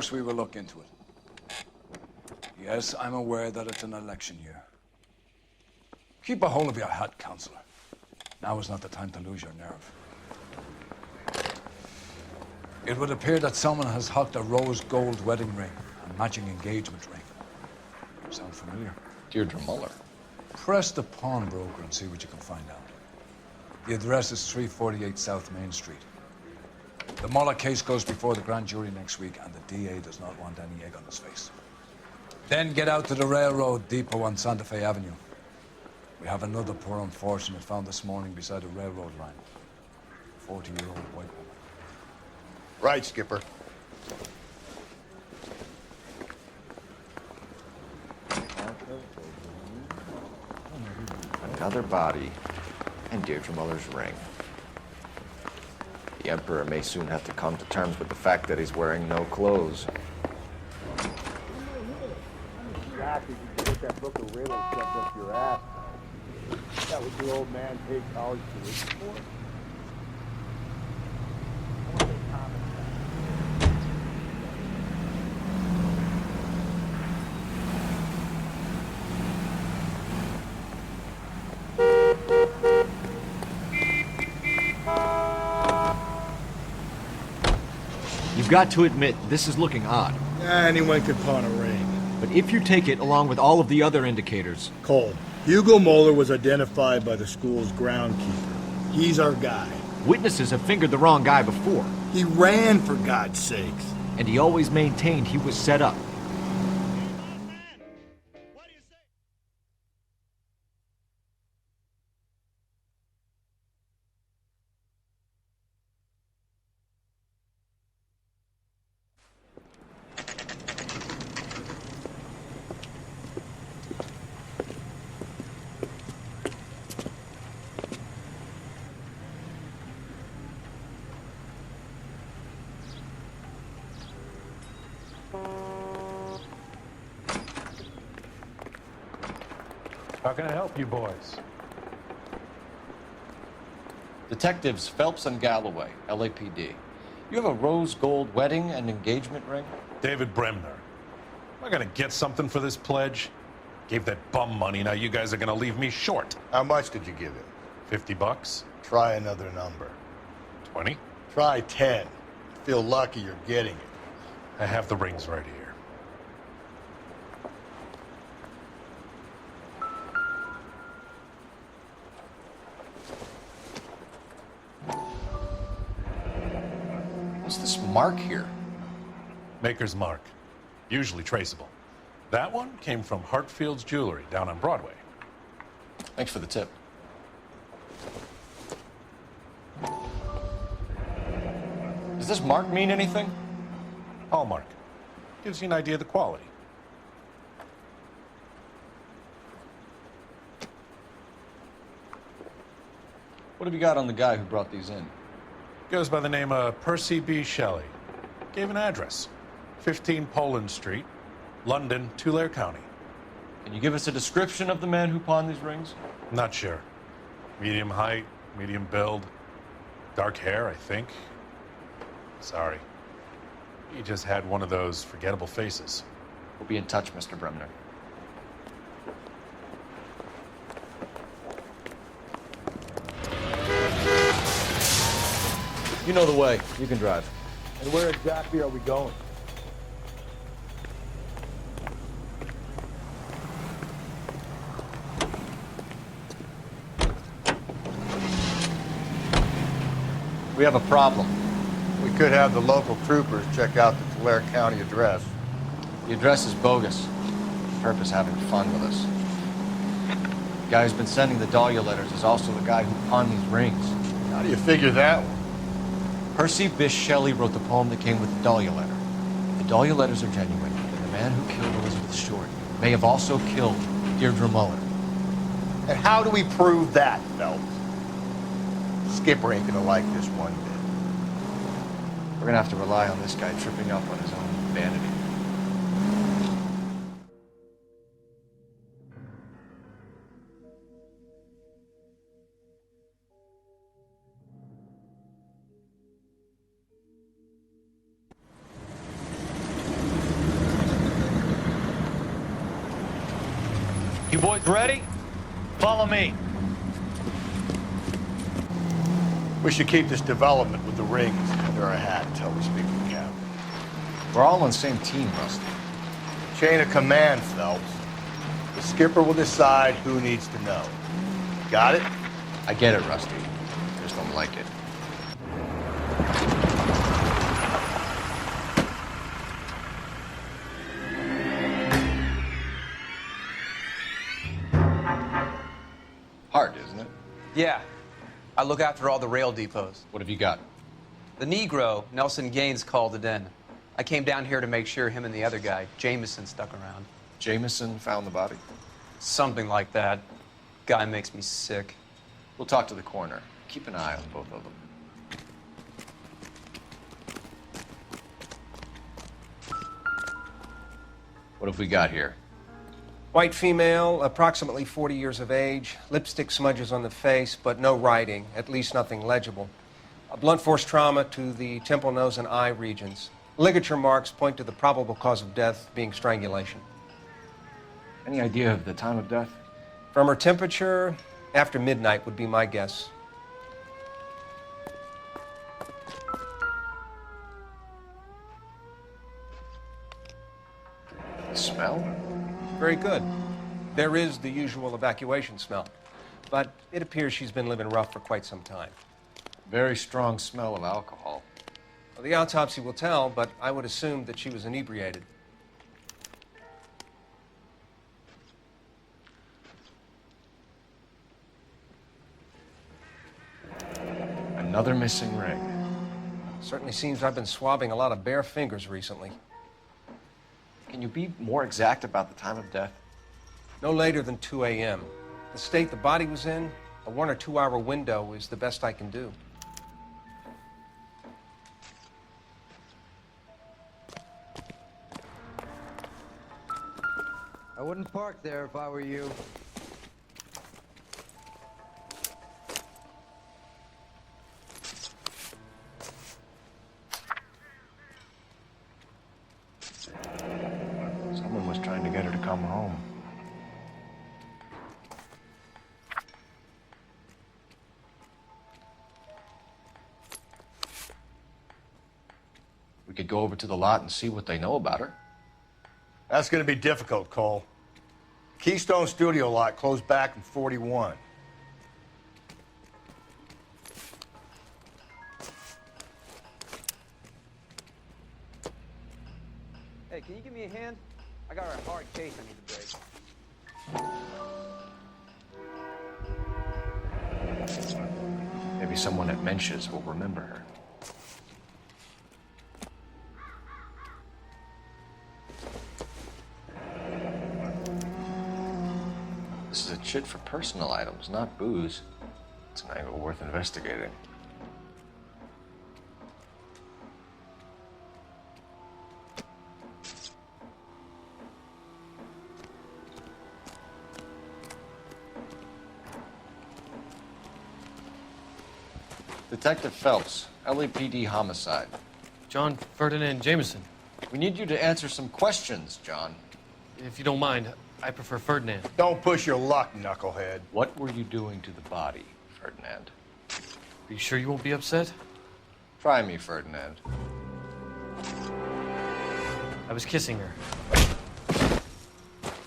course we will look into it. Yes, I'm aware that it's an election year. Keep a hold of your hat, Counselor. Now is not the time to lose your nerve. It would appear that someone has hocked a rose gold wedding ring, a matching engagement ring. Sound familiar? Deirdre Muller. Press the pawnbroker and see what you can find out. The address is 348 South Main Street. The Muller case goes before the grand jury next week, and the DA does not want any egg on his face. Then get out to the railroad depot on Santa Fe Avenue. We have another poor unfortunate found this morning beside a railroad line. 40-year-old white woman. Right, Skipper. Another body, and Deirdre Muller's ring. The Emperor may soon have to come to terms with the fact that he's wearing no clothes. Exactly, you get that book of riddles shoved up your ass. That was the old man paid college tuition for. You've got to admit, this is looking odd. Anyone could pawn a ring. But if you take it along with all of the other indicators... Cold. Hugo Moeller was identified by the school's groundkeeper. He's our guy. Witnesses have fingered the wrong guy before. He ran, for God's sakes. And he always maintained he was set up. How can I help you boys? Detectives Phelps and Galloway, LAPD. You have a rose gold wedding and engagement ring? David Bremner. Am I gonna get something for this pledge? Gave that bum money, now you guys are gonna leave me short. How much did you give him? $50? Try another number. 20? Try 10. Feel lucky you're getting it. I have the rings right here. What's this mark here? Maker's mark. Usually traceable. That one came from Hartfield's Jewelry down on Broadway. Thanks for the tip. Does this mark mean anything? Hallmark. Gives you an idea of the quality. What have you got on the guy who brought these in? Goes by the name of Percy B. Shelley. Gave an address. 15 Poland Street, London, Tulare County. Can you give us a description of the man who pawned these rings? Not sure. Medium height, medium build. Dark hair, I think. Sorry. He just had one of those forgettable faces. We'll be in touch, Mr. Bremner. You know the way. You can drive. And where exactly are we going? We have a problem. We could have the local troopers check out the Tulare County address. The address is bogus. Perp is having fun with us. The guy who's been sending the Dahlia letters is also the guy who pawned these rings. How do you figure that one? Percy Bysshe Shelley wrote the poem that came with the Dahlia letter. If the Dahlia letters are genuine, then the man who killed Elizabeth Short may have also killed Deirdre Muller. And how do we prove that, Phelps? Skipper ain't gonna like this one bit. We're gonna have to rely on this guy tripping up on his own vanity. You boys ready? Follow me. We should keep this development with the rings under our hat until we speak with Cap. We're all on the same team, Rusty. Chain of command, Phelps. The skipper will decide who needs to know. Got it? I get it, Rusty. Just don't like it. Hard, isn't it? Yeah. I look after all the rail depots. What have you got? The Negro, Nelson Gaines, called it in. I came down here to make sure him and the other guy, Jameson, stuck around. Jameson found the body? Something like that. Guy makes me sick. We'll talk to the coroner. Keep an eye on both of them. What have we got here? White female, approximately 40 years of age, lipstick smudges on the face, but no writing, at least nothing legible. A blunt force trauma to the temple, nose, and eye regions. Ligature marks point to the probable cause of death being strangulation. Any idea of the time of death? From her temperature, after midnight would be my guess. The smell? Very good. There is the usual evacuation smell, but it appears she's been living rough for quite some time. Very strong smell of alcohol. Well, the autopsy will tell, but I would assume that she was inebriated. Another missing ring. Certainly seems I've been swabbing a lot of bare fingers recently. Can you be more exact about the time of death? No later than 2 a.m. The state the body was in, a 1 or 2 hour window is the best I can do. I wouldn't park there if I were you. Someone was trying to get her to come home. We could go over to the lot and see what they know about her. That's going to be difficult, Cole. Keystone Studio lot closed back in 41. Hey, can you give me a hand? I got a hard case I need to break. Maybe someone at Mensch's will remember her. This is a chit for personal items, not booze. It's an angle worth investigating. Detective Phelps, LAPD homicide. John Ferdinand Jameson. We need you to answer some questions, John. If you don't mind, I prefer Ferdinand. Don't push your luck, knucklehead. What were you doing to the body, Ferdinand? Are you sure you won't be upset? Try me, Ferdinand. I was kissing her.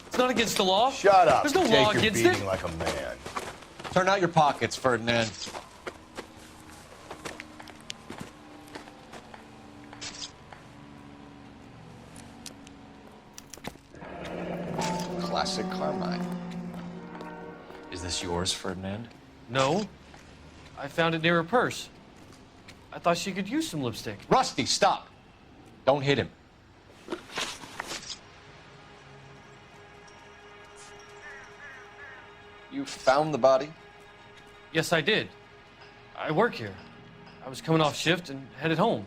It's not against the law. Shut up. There's no Take law your against beating it. like a man. Turn out your pockets, Ferdinand. Classic Carmine. Is this yours, Ferdinand? No. I found it near her purse. I thought she could use some lipstick. Rusty, stop! Don't hit him. You found the body? Yes, I did. I work here. I was coming off shift and headed home.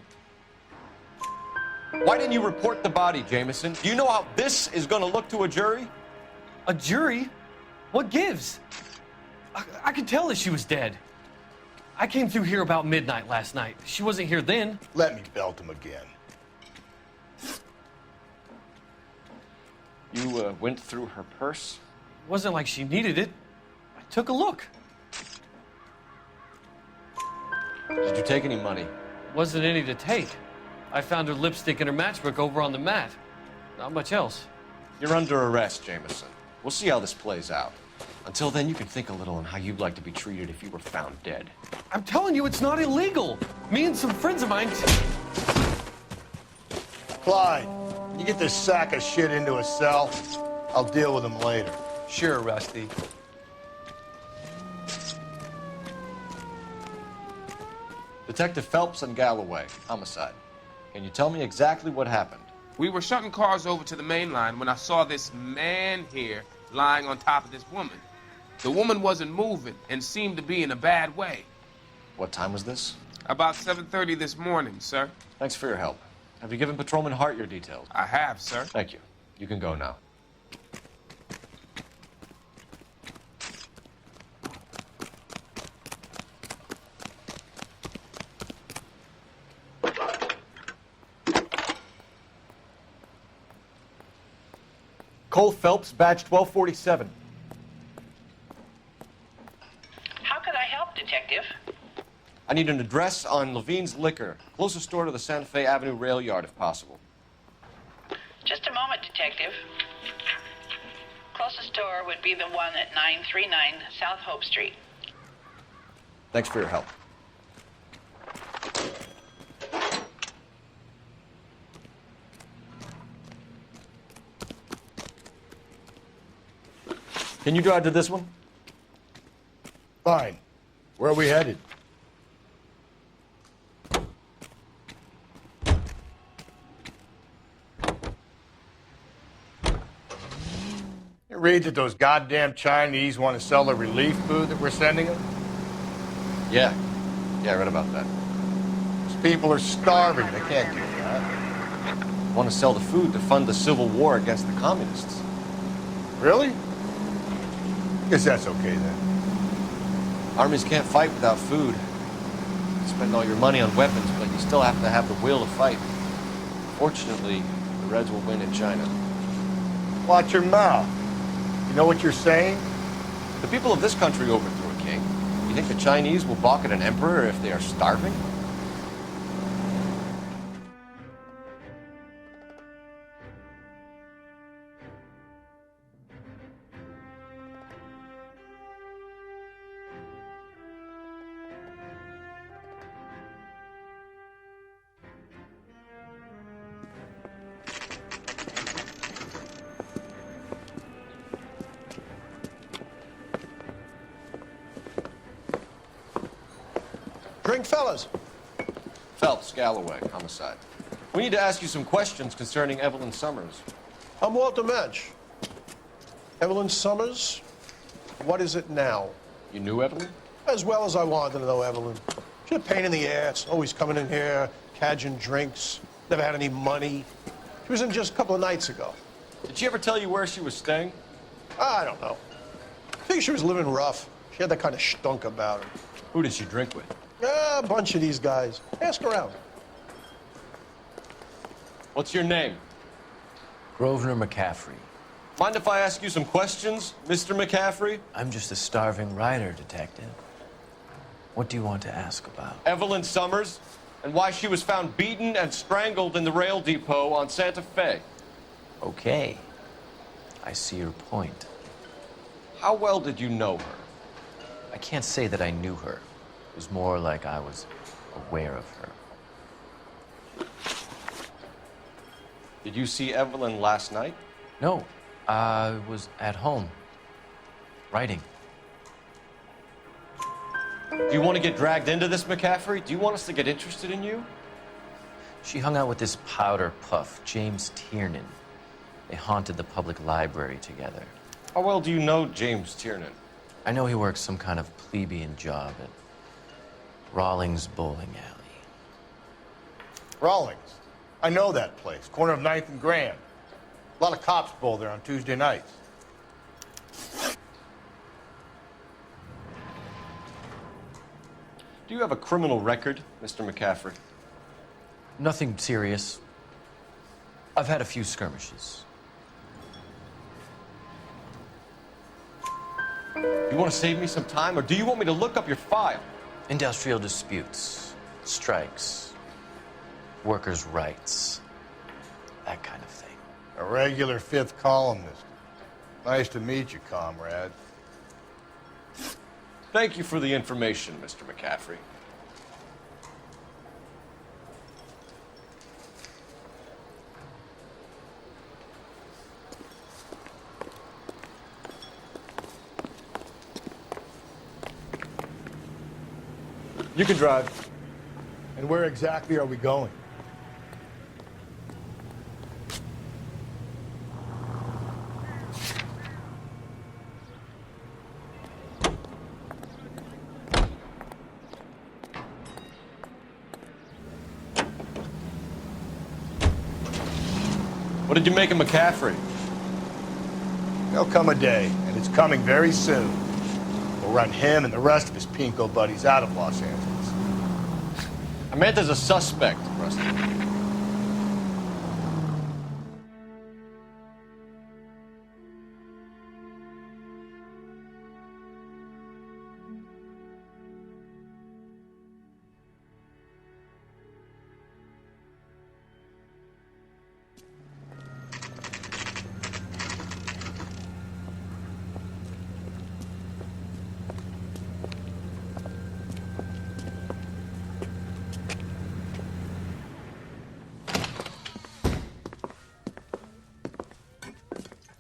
Why didn't you report the body, Jameson? Do you know how this is going to look to a jury? A jury? What gives? I could tell that she was dead. I came through here about midnight last night. She wasn't here then. Let me belt him again. You went through her purse? It wasn't like she needed it. I took a look. Did you take any money? Wasn't any to take. I found her lipstick and her matchbook over on the mat. Not much else. You're under arrest, Jameson. We'll see how this plays out. Until then, you can think a little on how you'd like to be treated if you were found dead. I'm telling you, it's not illegal. Me and some friends of mine... Clyde, you get this sack of shit into a cell. I'll deal with him later. Sure, Rusty. Detective Phelps and Galloway, homicide. Can you tell me exactly what happened? We were shutting cars over to the main line when I saw this man here lying on top of this woman. The woman wasn't moving and seemed to be in a bad way. What time was this? About 7:30 this morning, sir. Thanks for your help. Have you given Patrolman Hart your details? I have, sir. Thank you. You can go now. Cole Phelps, badge 1247. How could I help, Detective? I need an address on Levine's Liquor, closest store to the Santa Fe Avenue rail yard, if possible. Just a moment, Detective. Closest store would be the one at 939 South Hope Street. Thanks for your help. Can you drive to this one? Fine. Where are we headed? You read that those goddamn Chinese want to sell the relief food that we're sending them? Yeah. Yeah, I read about that. Those people are starving. They can't do that. Want to sell the food to fund the civil war against the communists. Really? Guess that's okay then. Armies can't fight without food. You spend all your money on weapons, but you still have to have the will to fight. Fortunately, the Reds will win in China. Watch your mouth. You know what you're saying? The people of this country overthrew a king. You think the Chinese will balk at an emperor if they are starving? Drink, fellas. Phelps, Galloway, homicide. We need to ask you some questions concerning Evelyn Summers. I'm Walter Mensch. Evelyn Summers, what is it now? You knew Evelyn? As well as I wanted to know Evelyn. She's a pain in the ass, always coming in here, cadging drinks, never had any money. She was in just a couple of nights ago. Did she ever tell you where she was staying? I don't know. I think she was living rough. She had that kind of stunk about her. Who did she drink with? A bunch of these guys. Ask around. What's your name? Grosvenor McCaffrey. Mind if I ask you some questions, Mr. McCaffrey? I'm just a starving writer, Detective. What do you want to ask about? Evelyn Summers, and why she was found beaten and strangled in the rail depot on Santa Fe. Okay. I see your point. How well did you know her? I can't say that I knew her. It was more like I was aware of her. Did you see Evelyn last night? No, I was at home, writing. Do you want to get dragged into this, McCaffrey? Do you want us to get interested in you? She hung out with this powder puff, James Tiernan. They haunted the public library together. How well do you know James Tiernan? I know he works some kind of plebeian job at Rawlings Bowling Alley. Rawlings. I know that place. Corner of 9th and Grand. A lot of cops bowl there on Tuesday nights. Do you have a criminal record, Mr. McCaffrey? Nothing serious. I've had a few skirmishes. You want to save me some time, or do you want me to look up your file? Industrial disputes, strikes, workers' rights, that kind of thing. A regular fifth columnist. Nice to meet you, comrade. Thank you for the information, Mr. McCaffrey. You can drive. And where exactly are we going? What did you make of McCaffrey? There'll come a day, and it's coming very soon. We'll run him and the rest of his pinko buddies out of Los Angeles. I meant as a suspect, Rusty.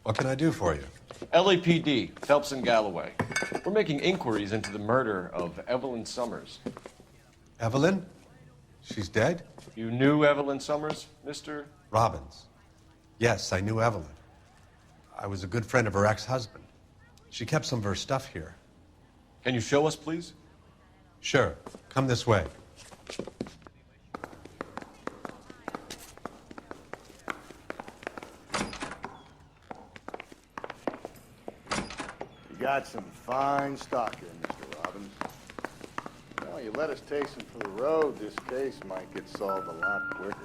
What can I do for you? LAPD, Phelps and Galloway. We're making inquiries into the murder of Evelyn Summers. Evelyn? She's dead? You knew Evelyn Summers, Mr. Robbins. Yes, I knew Evelyn. I was a good friend of her ex-husband. She kept some of her stuff here. Can you show us, please? Sure. Come this way. You got some fine stock here, Mr. Robbins. Well, you let us take some for the road, this case might get solved a lot quicker.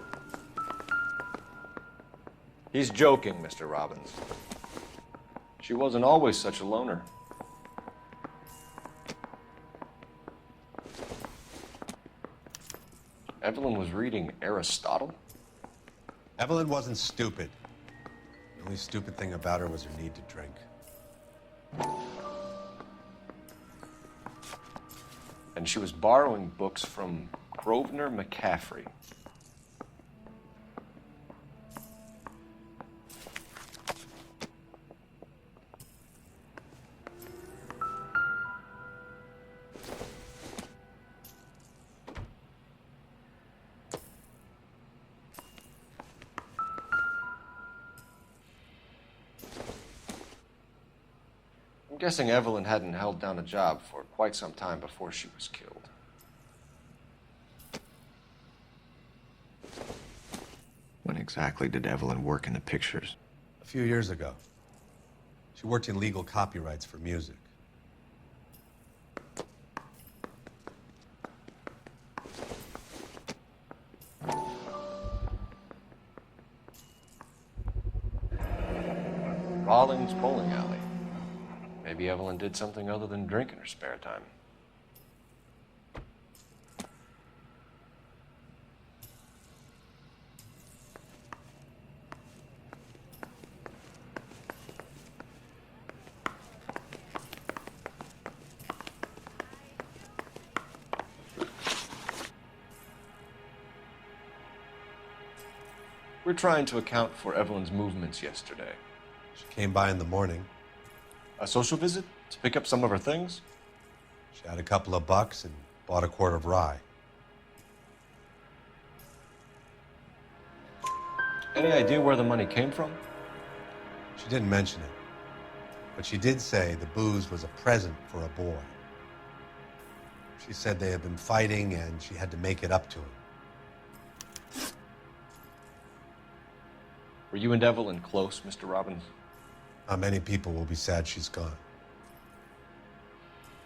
He's joking, Mr. Robbins. She wasn't always such a loner. Evelyn was reading Aristotle? Evelyn wasn't stupid. The only stupid thing about her was her need to drink. And she was borrowing books from Grosvenor McCaffrey. I'm guessing Evelyn hadn't held down a job for quite some time before she was killed. When exactly did Evelyn work in the pictures? A few years ago. She worked in legal copyrights for music. Rawlings Bowling Alley. Maybe Evelyn did something other than drink in her spare time. We're trying to account for Evelyn's movements yesterday. She came by in the morning. A social visit? To pick up some of her things? She had a couple of bucks and bought a quart of rye. Any idea where the money came from? She didn't mention it. But she did say the booze was a present for a boy. She said they had been fighting and she had to make it up to him. Were you and Evelyn close, Mr. Robbins? Not many people will be sad she's gone.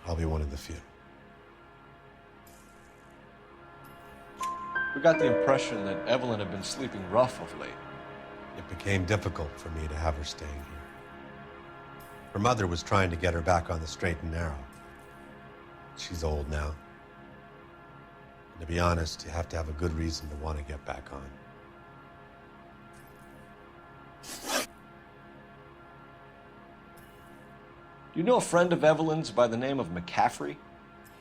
I'll be one of the few. We got the impression that Evelyn had been sleeping rough of late. It became difficult for me to have her staying here. Her mother was trying to get her back on the straight and narrow. She's old now. And to be honest, you have to have a good reason to want to get back on. Do you know a friend of Evelyn's by the name of McCaffrey?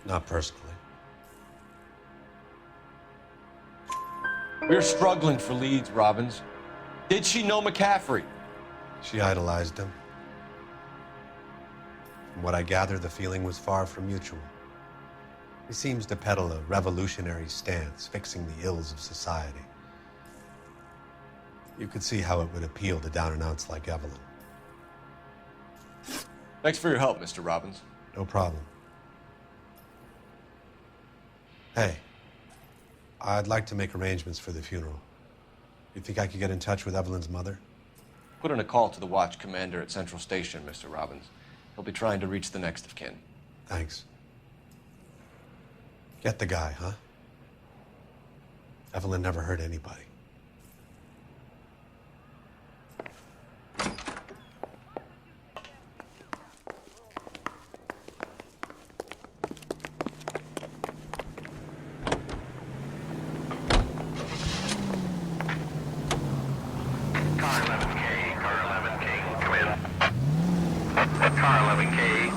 Not personally. We're struggling for leads, Robbins. Did she know McCaffrey? She idolized him. From what I gather, the feeling was far from mutual. He seems to peddle a revolutionary stance, fixing the ills of society. You could see how it would appeal to down-and-outs like Evelyn. Thanks for your help, Mr. Robbins. No problem. Hey, I'd like to make arrangements for the funeral. You think I could get in touch with Evelyn's mother? Put in a call to the watch commander at Central Station, Mr. Robbins. He'll be trying to reach the next of kin. Thanks. Get the guy, huh? Evelyn never hurt anybody.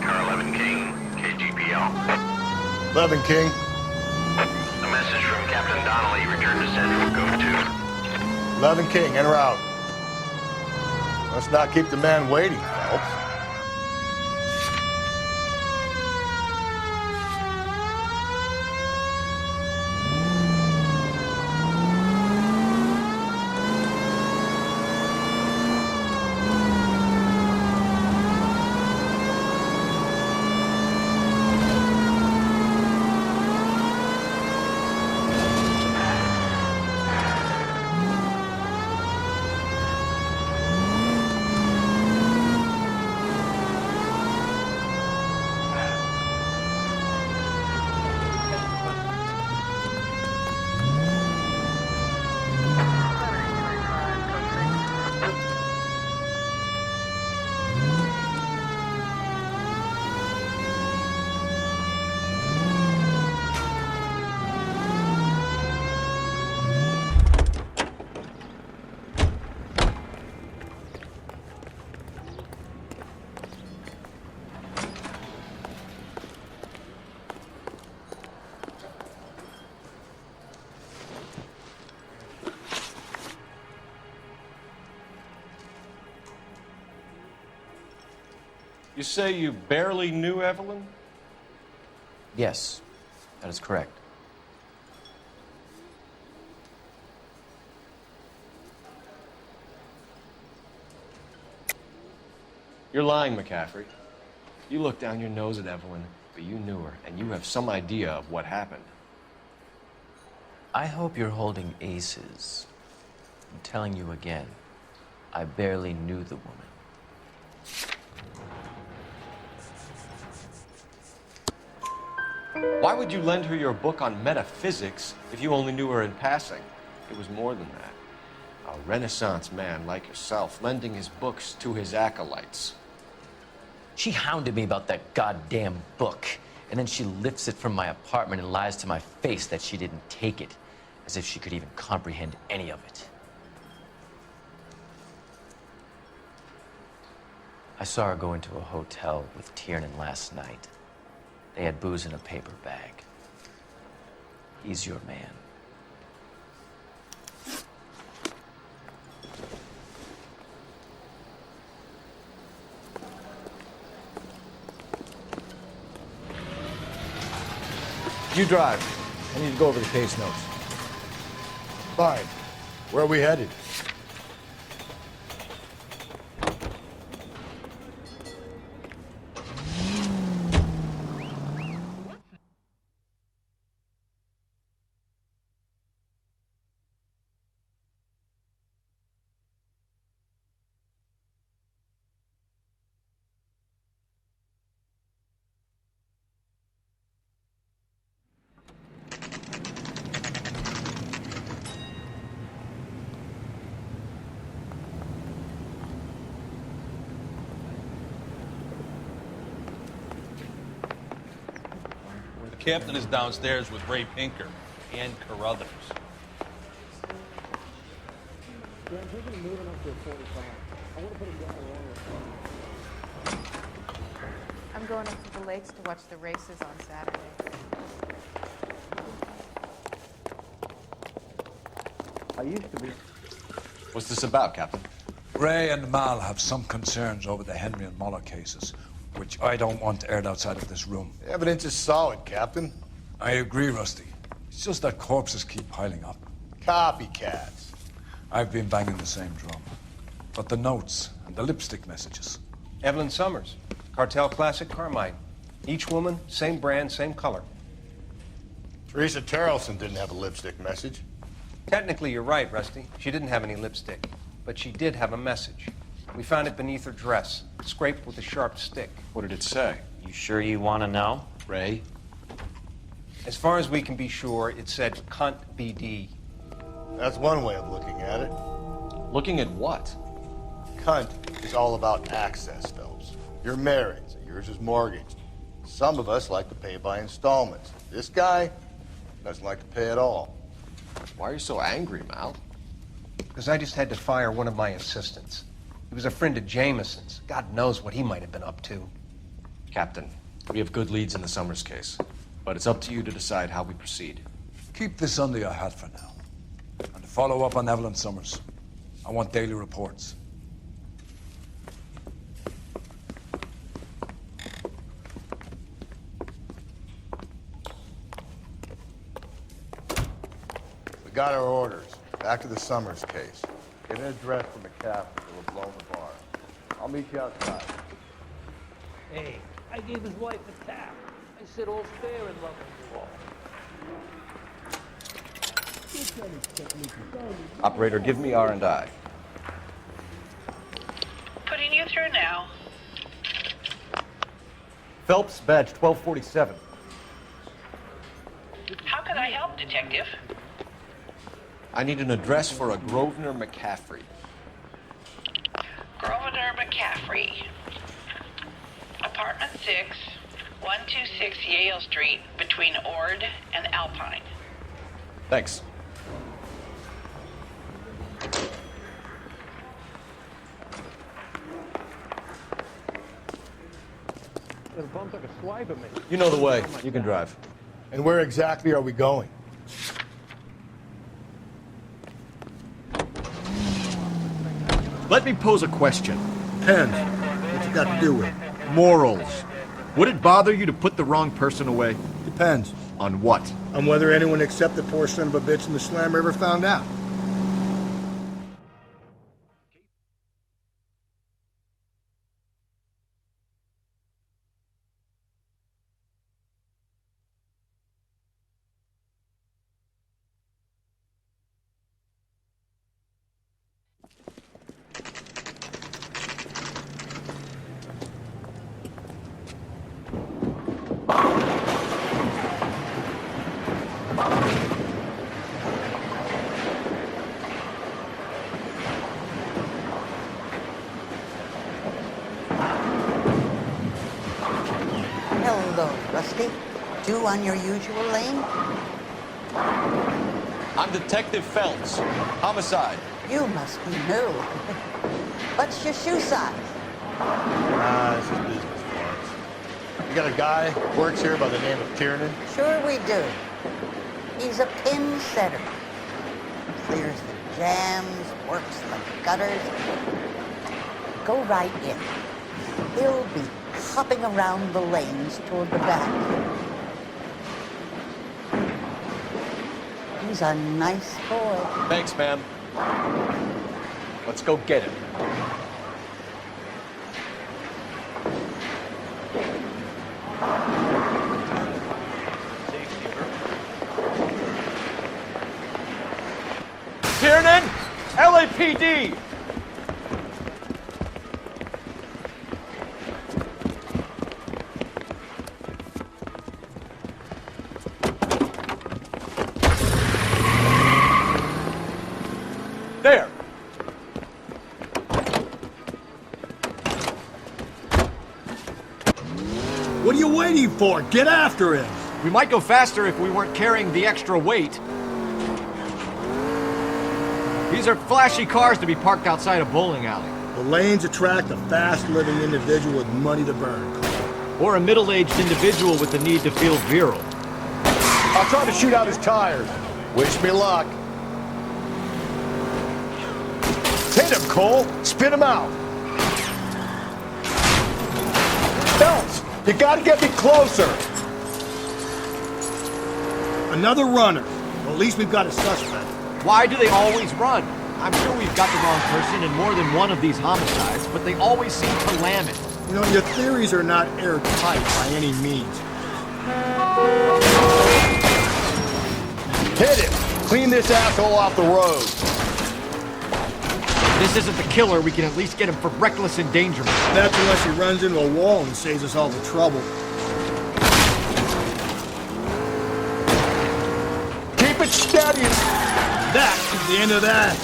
Car 11 King, KGPL. 11 King. A message from Captain Donnelly, return to Central, go to. 11 King, en route. Let's not keep the man waiting, Phelps. You say you barely knew Evelyn? Yes, that is correct. You're lying, McCaffrey. You looked down your nose at Evelyn, but you knew her, and you have some idea of what happened. I hope you're holding aces. I'm telling you again, I barely knew the woman. Why would you lend her your book on metaphysics if you only knew her in passing? It was more than that. A Renaissance man like yourself lending his books to his acolytes. She hounded me about that goddamn book, and then she lifts it from my apartment and lies to my face that she didn't take it, as if she could even comprehend any of it. I saw her go into a hotel with Tiernan last night. They had booze in a paper bag. He's your man. You drive. I need to go over the case notes. Fine. Where are we headed? Captain is downstairs with Ray Pinker and Carruthers. Yeah, I'm thinking of moving up to a 45. I want to put him down along with I'm going up to the lakes to watch the races on Saturday. I used to be. What's this about, Captain? Ray and Mal have some concerns over the Henry and Muller cases, which I don't want aired outside of this room. The evidence is solid, Captain. I agree, Rusty. It's just that corpses keep piling up. Copycats. I've been banging the same drum. But the notes and the lipstick messages. Evelyn Summers, Cartel Classic Carmine. Each woman, same brand, same color. Teresa Terrelson didn't have a lipstick message. Technically, you're right, Rusty. She didn't have any lipstick, but she did have a message. We found it beneath her dress, scraped with a sharp stick. What did it say? You sure you want to know? Ray? As far as we can be sure, it said cunt BD. That's one way of looking at it. Looking at what? Cunt is all about access, Phelps. You're married, so yours is mortgaged. Some of us like to pay by installments. This guy doesn't like to pay at all. Why are you so angry, Mal? Because I just had to fire one of my assistants. He was a friend of Jameson's. God knows what he might have been up to. Captain, we have good leads in the Summers case, but it's up to you to decide how we proceed. Keep this under your hat for now. And to follow up on Evelyn Summers, I want daily reports. We got our orders. Back to the Summers case. Get an address from McCaffrey or we'll blow the bar. I'll meet you outside. Hey, I gave his wife a tap. I said all's fair in love and war. Operator, give me R&I. Putting you through now. Phelps, badge 1247. How can I help, Detective? I need an address for a Grosvenor McCaffrey. Grosvenor McCaffrey. Apartment 6, 126 Yale Street, between Ord and Alpine. Thanks. The bum took a swipe at me. You know the way. You can drive. And where exactly are we going? Let me pose a question. Depends. What you got to do with it? Morals. Would it bother you to put the wrong person away? Depends. On what? On whether anyone except the poor son of a bitch in the slammer ever found out. Hello, Rusty. Two on your usual lane? I'm Detective Phelps. Homicide. You must be new. What's your shoe size? This is business cards. You got a guy who works here by the name of Tiernan? Sure we do. He's a pin setter. Clears the jams, works the gutters. Go right in. He'll be hopping around the lanes toward the back. He's a nice boy. Thanks, ma'am. Let's go get him. Tiernan! LAPD! There! What are you waiting for? Get after him! We might go faster if we weren't carrying the extra weight. These are flashy cars to be parked outside a bowling alley. The lanes attract a fast-living individual with money to burn. Or a middle-aged individual with the need to feel virile. I'll try to shoot out his tires. Wish me luck. Hit him, Cole. Spin him out. Phelps, you gotta get me closer. Another runner. Well, at least we've got a suspect. Why do they always run? I'm sure we've got the wrong person in more than one of these homicides, but they always seem to lam it. You know, your theories are not airtight by any means. Hit him. Clean this asshole off the road. This isn't the killer. We can at least get him for reckless endangerment. That's unless he runs into a wall and saves us all the trouble. Keep it steady. That is the end of that.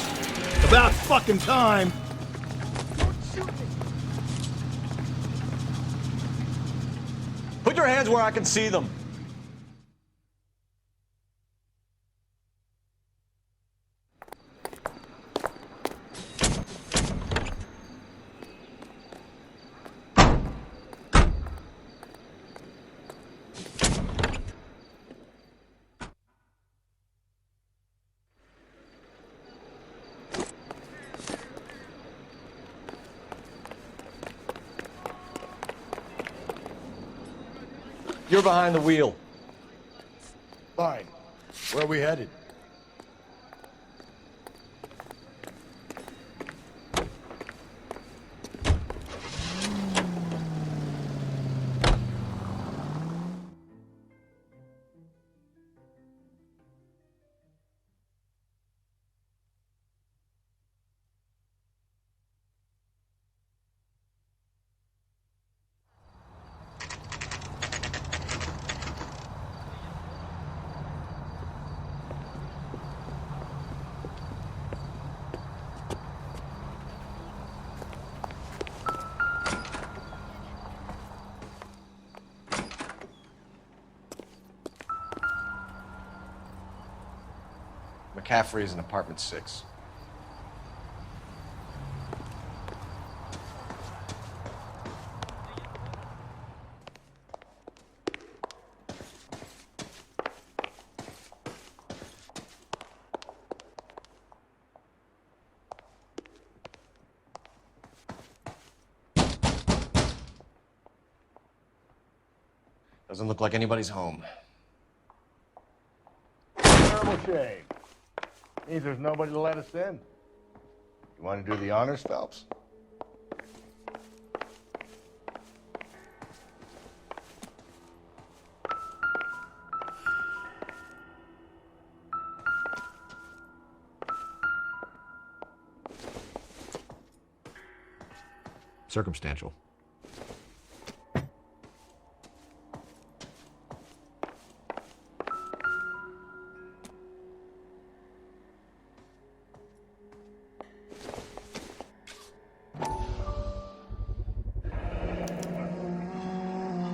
About fucking time. Put your hands where I can see them. You're behind the wheel. Fine. Where are we headed? McCaffrey is in apartment 6. Doesn't look like anybody's home. Terrible shame. Means there's nobody to let us in. You want to do the honors, Phelps? Circumstantial.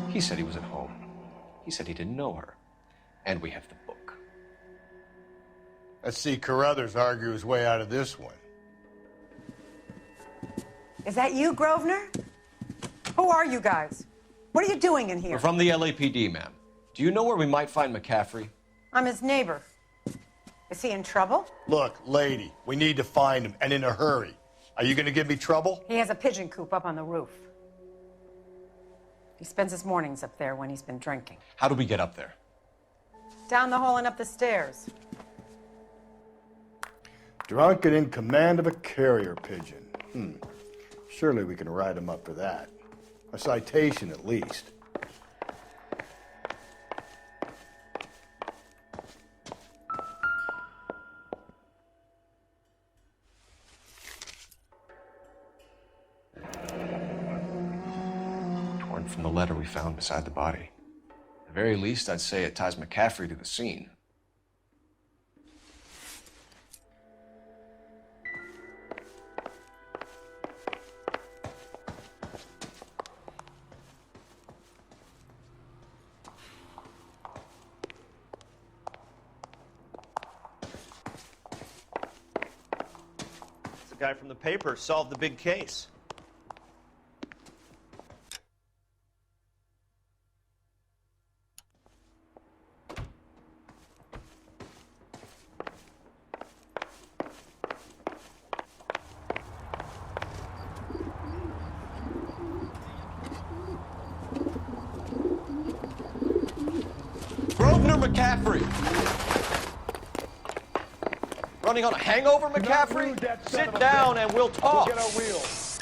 He said he was at home. He said he didn't know her. And we have the book. Let's see Carruthers argue his way out of this one. Is that you, Grosvenor? Who are you guys? What are you doing in here? We're from the LAPD, ma'am. Do you know where we might find McCaffrey? I'm his neighbor. Is he in trouble? Look, lady, we need to find him, and in a hurry. Are you going to give me trouble? He has a pigeon coop up on the roof. He spends his mornings up there when he's been drinking. How do we get up there? Down the hall and up the stairs. Drunk and in command of a carrier pigeon. Surely we can write him up for that. A citation, at least. Torn from the letter we found beside the body. At the very least, I'd say it ties McCaffrey to the scene. guy from the paper solved the big case. Grosvenor McCaffrey! Running on a hangover, McCaffrey? Sit down and we'll talk. We'll get our wheels.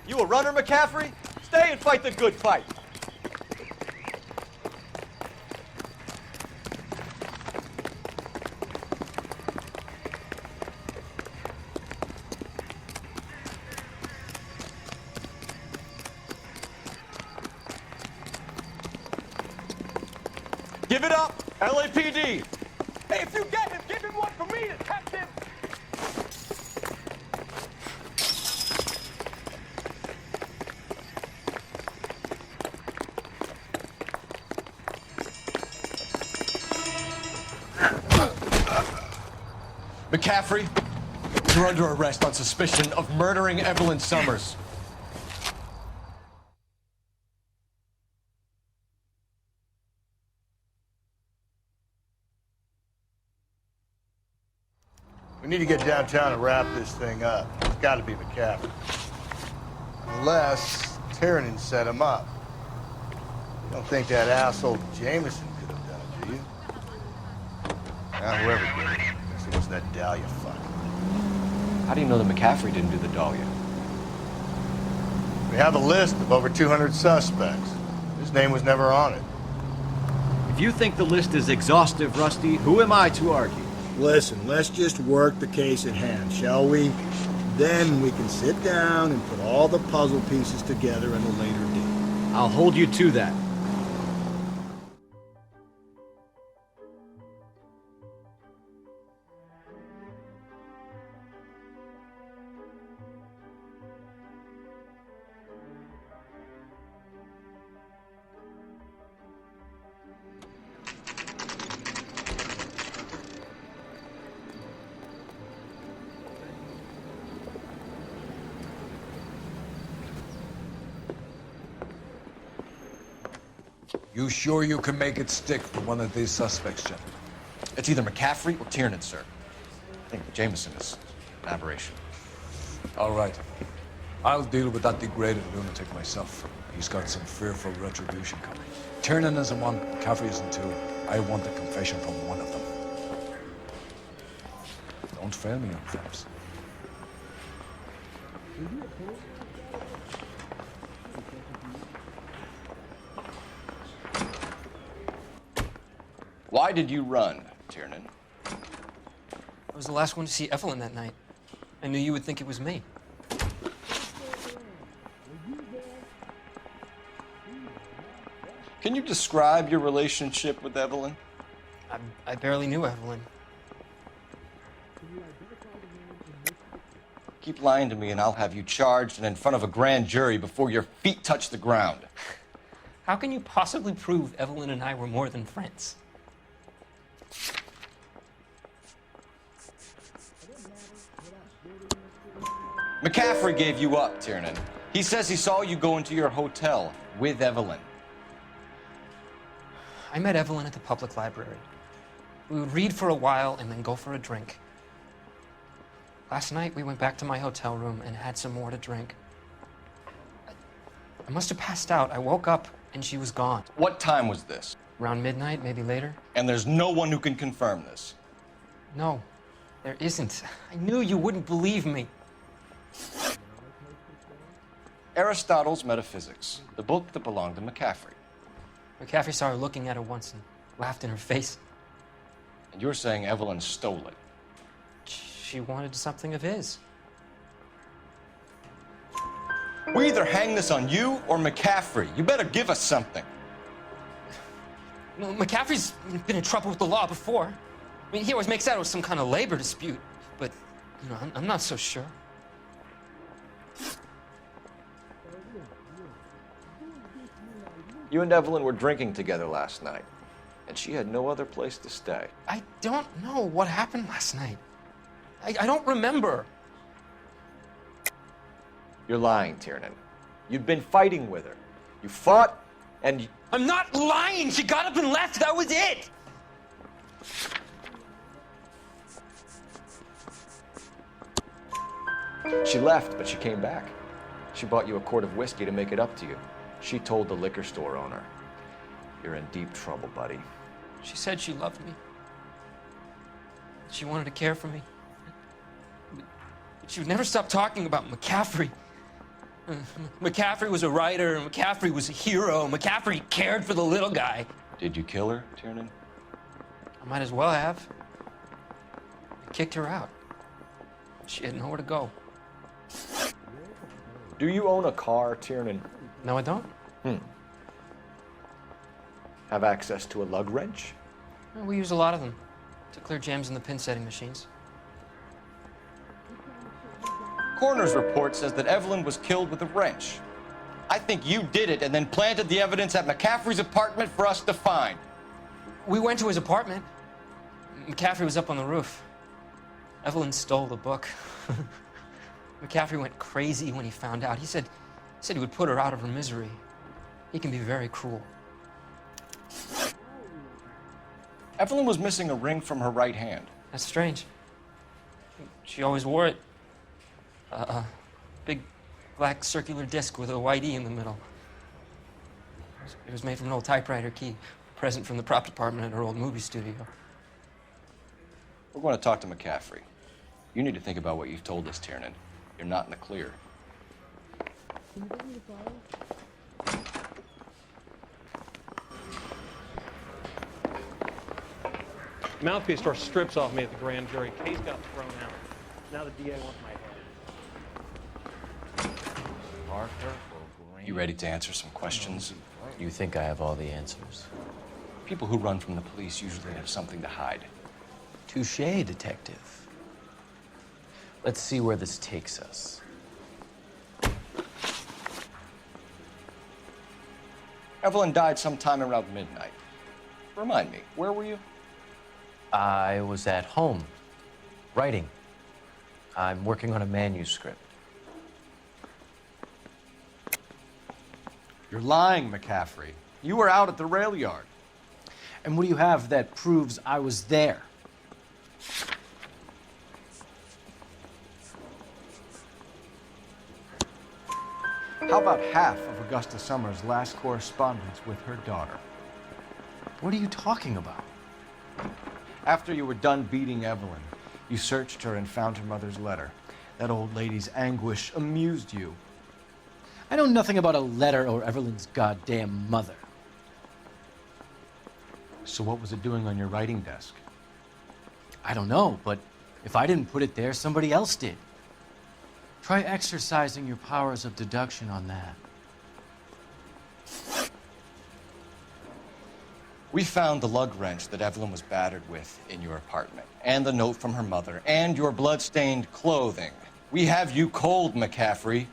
You a runner, McCaffrey? Stay and fight the good fight. Give it up, LAPD. Hey, if you get him, give him one for me, detective. McCaffrey, you're under arrest on suspicion of murdering Evelyn Summers. We need to get downtown and wrap this thing up. It's got to be McCaffrey. Unless Tiernan set him up. You don't think that asshole Jameson could have done it, do you? Now, whoever did it, guess it was that Dahlia fuck. How do you know that McCaffrey didn't do the Dahlia? We have a list of over 200 suspects. His name was never on it. If you think the list is exhaustive, Rusty, who am I to argue? Listen, let's just work the case at hand, shall we? Then we can sit down and put all the puzzle pieces together in a later date. I'll hold you to that. You sure you can make it stick for one of these suspects, gentlemen? It's either McCaffrey or Tiernan, sir. I think Jameson is an aberration. All right. I'll deal with that degraded lunatic myself. He's got some fearful retribution coming. Tiernan isn't one, McCaffrey isn't two. I want a confession from one of them. Don't fail me on Phelps. Why did you run, Tiernan? I was the last one to see Evelyn that night. I knew you would think it was me. Can you describe your relationship with Evelyn? I barely knew Evelyn. Keep lying to me and I'll have you charged and in front of a grand jury before your feet touch the ground. How can you possibly prove Evelyn and I were more than friends? McCaffrey gave you up, Tiernan. He says he saw you go into your hotel with Evelyn. I met Evelyn at the public library. We would read for a while and then go for a drink. Last night, we went back to my hotel room and had some more to drink. I must have passed out. I woke up and she was gone. What time was this? Around midnight, maybe later. And there's no one who can confirm this? No, there isn't. I knew you wouldn't believe me. Aristotle's Metaphysics, the book that belonged to McCaffrey. McCaffrey saw her looking at her once and laughed in her face. And you're saying Evelyn stole it? She wanted something of his. We either hang this on you or McCaffrey. You better give us something. Well, McCaffrey's been in trouble with the law before. I mean, he always makes out it was some kind of labor dispute. but, you know, I'm not so sure. You and Evelyn were drinking together last night, and she had no other place to stay. I don't know what happened last night. I don't remember. You're lying, Tiernan. You'd been fighting with her. You fought, and you... I'm not lying! She got up and left! That was it! She left, but she came back. She bought you a quart of whiskey to make it up to you. She told the liquor store owner. You're in deep trouble, buddy. She said she loved me. She wanted to care for me. But she would never stop talking about McCaffrey. McCaffrey was a writer, and McCaffrey was a hero. McCaffrey cared for the little guy. Did you kill her, Tiernan? I might as well have. I kicked her out. She had nowhere to go. Do you own a car, Tiernan? No, I don't. Have access to a lug wrench? Well, we use a lot of them to clear jams in the pin setting machines. Coroner's report says that Evelyn was killed with a wrench. I think you did it and then planted the evidence at McCaffrey's apartment for us to find. We went to his apartment. McCaffrey was up on the roof. Evelyn stole the book. McCaffrey went crazy when he found out. He said he would put her out of her misery. He can be very cruel. Evelyn was missing a ring from her right hand. That's strange. She always wore it. Big black circular disc with a white E in the middle. It was made from an old typewriter key, a present from the prop department at her old movie studio. We're going to talk to McCaffrey. You need to think about what you've told us, Tiernan. You're not in the clear. Mouthpiece store strips off me at the grand jury. Case got thrown out. Now the DA wants my head. You ready to answer some questions? You think I have all the answers? People who run from the police usually have something to hide. Touché, detective. Let's see where this takes us. Evelyn died sometime around midnight. Remind me, where were you? I was at home, writing. I'm working on a manuscript. You're lying, McCaffrey. You were out at the rail yard. And what do you have that proves I was there? How about half of Augusta Summers' last correspondence with her daughter? What are you talking about? After you were done beating Evelyn, you searched her and found her mother's letter. That old lady's anguish amused you. I know nothing about a letter or Evelyn's goddamn mother. So what was it doing on your writing desk? I don't know, but if I didn't put it there, somebody else did. Try exercising your powers of deduction on that. We found the lug wrench that Evelyn was battered with in your apartment, and the note from her mother, and your blood-stained clothing. We have you cold, McCaffrey.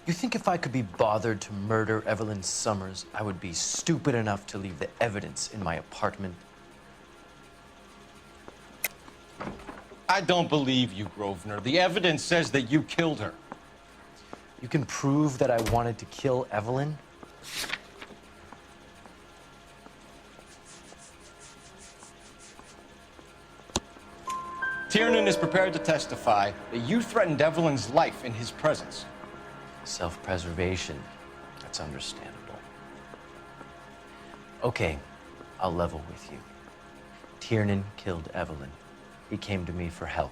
You think if I could be bothered to murder Evelyn Summers, I would be stupid enough to leave the evidence in my apartment? I don't believe you, Grosvenor. The evidence says that you killed her. You can prove that I wanted to kill Evelyn? Tiernan is prepared to testify that you threatened Evelyn's life in his presence. Self-preservation. That's understandable. Okay, I'll level with you. Tiernan killed Evelyn. He came to me for help.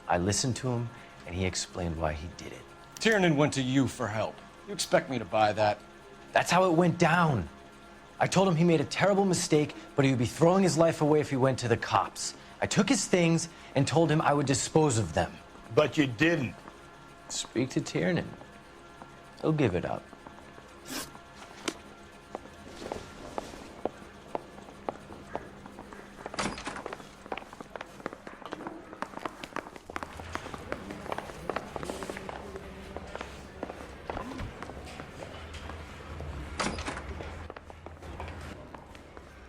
I listened to him, and he explained why he did it. Tiernan went to you for help. You expect me to buy that? That's how it went down. I told him he made a terrible mistake, but he would be throwing his life away if he went to the cops. I took his things and told him I would dispose of them. But you didn't. Speak to Tiernan. He'll give it up.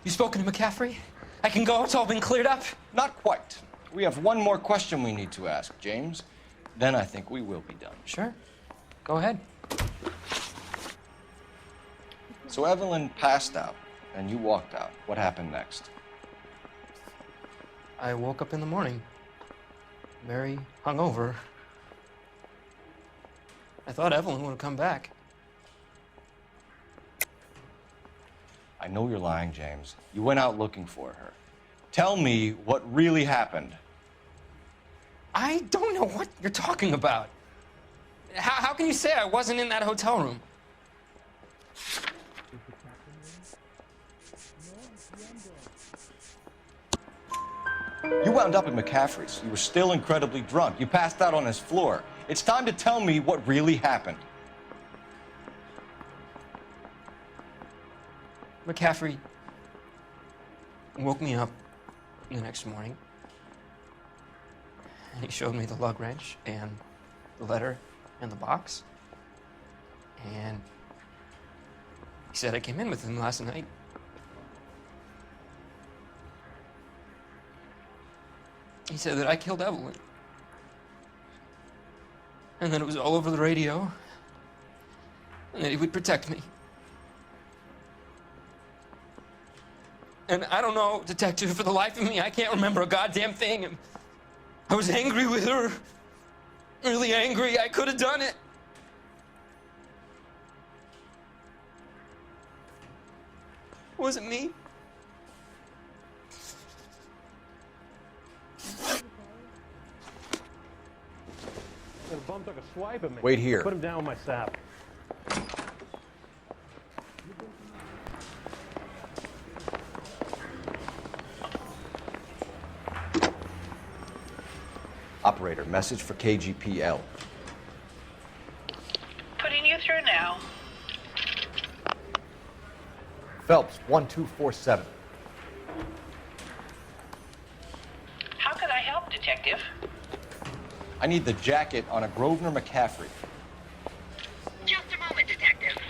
You spoken to McCaffrey? I can go, it's all been cleared up? Not quite. We have one more question we need to ask, James. Then I think we will be done. Sure. Go ahead. So Evelyn passed out, and you walked out. What happened next? I woke up in the morning, very hungover. I thought Evelyn would have come back. I know you're lying, James. You went out looking for her. Tell me what really happened. I don't know what you're talking about. How can you say I wasn't in that hotel room? You wound up at McCaffrey's. You were still incredibly drunk. You passed out on his floor. It's time to tell me what really happened. McCaffrey woke me up the next morning, and he showed me the lug wrench and the letter and the box, and he said I came in with him last night. He said that I killed Evelyn, and that it was all over the radio, and that he would protect me. And I don't know, Detective, for the life of me, I can't remember a goddamn thing. And I was angry with her. Really angry. I could have done it. It wasn't me. The bum took a swipe at me. Wait here. Put him down with my sap. Operator, message for KGPL. Putting you through now. Phelps, 1247. How could I help, Detective? I need the jacket on a Grosvenor McCaffrey. Just a moment, Detective.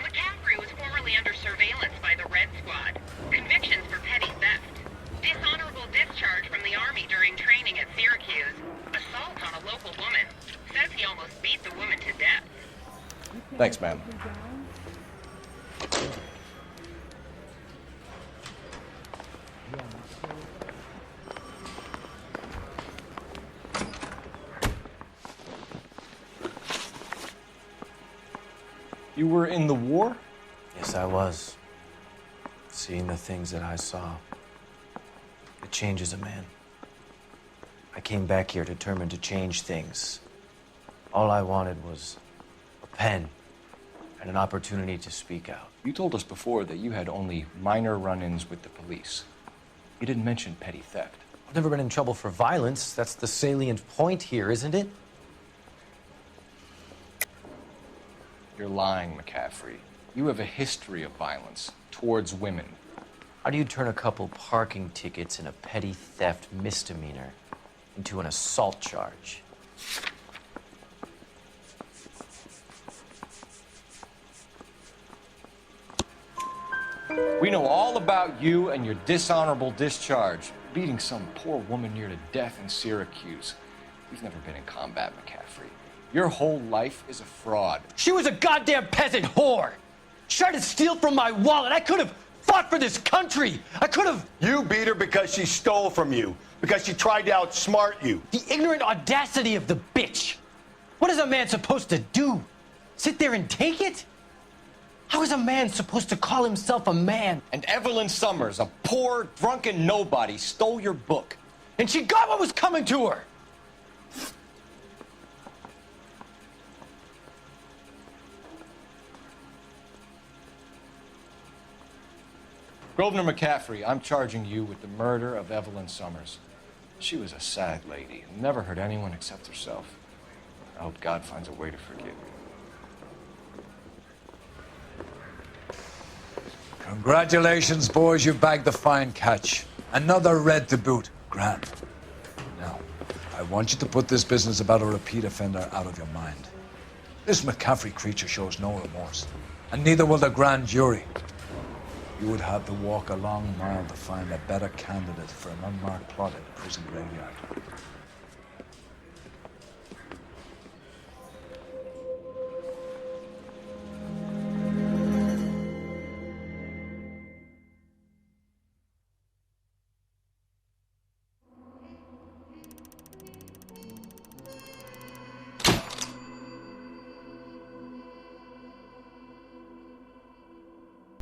McCaffrey was formerly under surveillance by the Red Squad. Convictions for petty theft. Dishonorable discharge from the Army during training at Syracuse. Assault on a local woman. Says he almost beat the woman to death. Thanks, ma'am. You were in the war? Yes, I was. Seeing the things that I saw, it changes a man. I came back here determined to change things. All I wanted was a pen and an opportunity to speak out. You told us before that you had only minor run-ins with the police. You didn't mention petty theft. I've never been in trouble for violence. That's the salient point here, isn't it? You're lying, McCaffrey. You have a history of violence towards women. How do you turn a couple parking tickets and a petty theft misdemeanor into an assault charge? We know all about you and your dishonorable discharge, beating some poor woman near to death in Syracuse. You've never been in combat, McCaffrey. Your whole life is a fraud. She was a goddamn peasant whore! She tried to steal from my wallet. I could have fought for this country. I could have... You beat her because she stole from you. Because she tried to outsmart you. The ignorant audacity of the bitch. What is a man supposed to do? Sit there and take it? How is a man supposed to call himself a man? And Evelyn Summers, a poor, drunken nobody, stole your book. And she got what was coming to her. Grosvenor McCaffrey, I'm charging you with the murder of Evelyn Summers. She was a sad lady, never hurt anyone except herself. I hope God finds a way to forgive you. Congratulations, boys. You've bagged the fine catch. Another red to boot. Grand. Now, I want you to put this business about a repeat offender out of your mind. This McCaffrey creature shows no remorse, and neither will the grand jury. You would have to walk a long mile to find a better candidate for an unmarked plot at a prison graveyard.